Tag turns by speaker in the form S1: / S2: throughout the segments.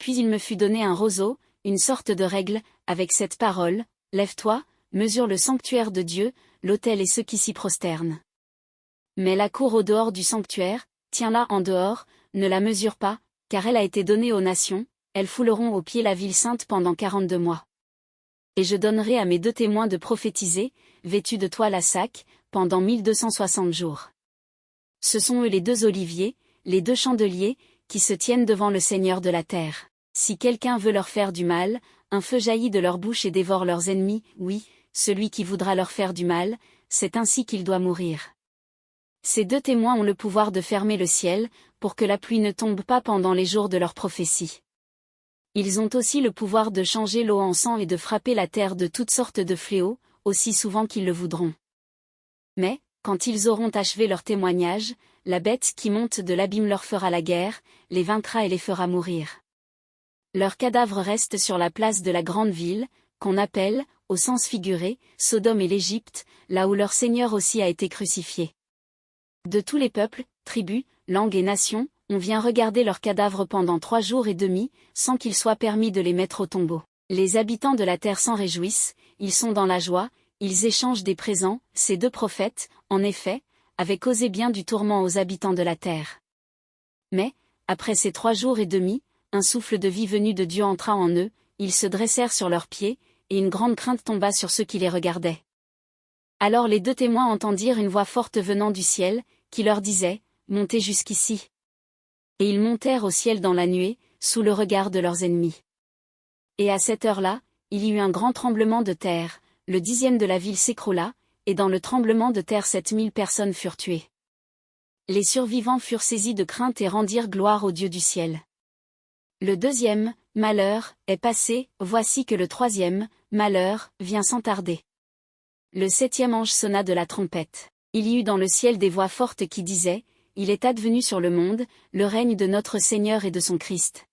S1: Puis il me fut donné un roseau, une sorte de règle, avec cette parole, « Lève-toi, mesure le sanctuaire de Dieu, l'autel et ceux qui s'y prosternent. Mais la cour au dehors du sanctuaire, tiens-la en dehors, ne la mesure pas, car elle a été donnée aux nations, elles fouleront aux pieds la ville sainte pendant 42 mois. Et je donnerai à mes 2 témoins de prophétiser, vêtus de toile à sac, pendant 1260 jours. Ce sont eux les 2 oliviers, les 2 chandeliers, qui se tiennent devant le Seigneur de la terre. Si quelqu'un veut leur faire du mal, un feu jaillit de leur bouche et dévore leurs ennemis, oui, celui qui voudra leur faire du mal, c'est ainsi qu'il doit mourir. Ces 2 témoins ont le pouvoir de fermer le ciel, pour que la pluie ne tombe pas pendant les jours de leur prophétie. Ils ont aussi le pouvoir de changer l'eau en sang et de frapper la terre de toutes sortes de fléaux, aussi souvent qu'ils le voudront. Mais, quand ils auront achevé leur témoignage, la bête qui monte de l'abîme leur fera la guerre, les vaincra et les fera mourir. Leurs cadavres restent sur la place de la grande ville, qu'on appelle, au sens figuré, Sodome et l'Égypte, là où leur Seigneur aussi a été crucifié. De tous les peuples, tribus, langues et nations, on vient regarder leurs cadavres pendant 3 jours et demi, sans qu'il soit permis de les mettre au tombeau. Les habitants de la terre s'en réjouissent, ils sont dans la joie, ils échangent des présents, ces 2 prophètes, en effet, avaient causé bien du tourment aux habitants de la terre. Mais, après ces 3 jours et demi, un souffle de vie venu de Dieu entra en eux, ils se dressèrent sur leurs pieds, et une grande crainte tomba sur ceux qui les regardaient. Alors les 2 témoins entendirent une voix forte venant du ciel, qui leur disait, « Montez jusqu'ici. » Et ils montèrent au ciel dans la nuée, sous le regard de leurs ennemis. Et à cette heure-là, il y eut un grand tremblement de terre, le 10e de la ville s'écroula, et dans le tremblement de terre 7000 personnes furent tuées. Les survivants furent saisis de crainte et rendirent gloire au Dieu du ciel. Le 2e, malheur, est passé, voici que le 3e, malheur, vient sans tarder. Le 7e ange sonna de la trompette. Il y eut dans le ciel des voix fortes qui disaient, « Il est advenu sur le monde, le règne de notre Seigneur et de son Christ.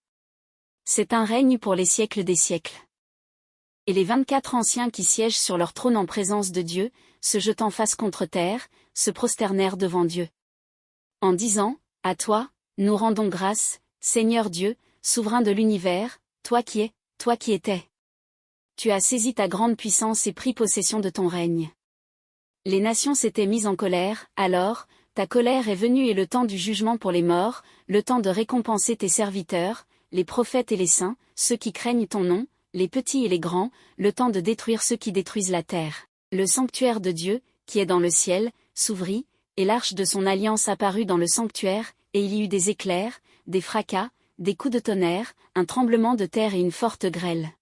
S1: C'est un règne pour les siècles des siècles. » Et les 24 anciens qui siègent sur leur trône en présence de Dieu, se jetant face contre terre, se prosternèrent devant Dieu. En disant, « À toi, nous rendons grâce, Seigneur Dieu, souverain de l'univers, toi qui es, toi qui étais. Tu as saisi ta grande puissance et pris possession de ton règne. Les nations s'étaient mises en colère, alors, ta colère est venue et le temps du jugement pour les morts, le temps de récompenser tes serviteurs, les prophètes et les saints, ceux qui craignent ton nom, les petits et les grands, le temps de détruire ceux qui détruisent la terre. Le sanctuaire de Dieu, qui est dans le ciel, s'ouvrit, et l'arche de son alliance apparut dans le sanctuaire, et il y eut des éclairs, des fracas, des coups de tonnerre, un tremblement de terre et une forte grêle.